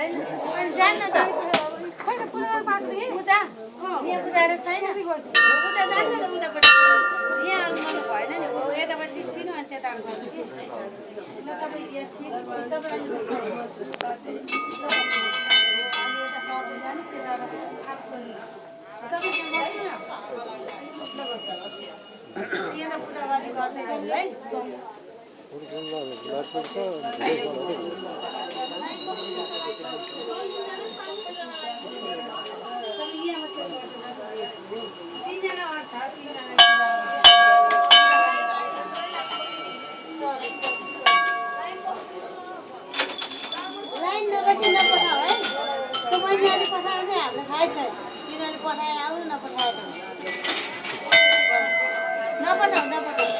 जान्न त खैर पुरा बात दिए उता यहाँ कुदाएर छैन उता जान्छ त उतापट्टि यहाँ आउनु भएन नि हो यतापट्टि निस्किनु अनि त्यता गर्नु कि ल तपाईँ यहाँ ठिक लाइन नबसी नपठाऊ है त्यो महिनाले पठायो भने हामीलाई थाहै छ तिनीहरूले पठाए आउनु नपठाएन नपठाऊ नपठाऊ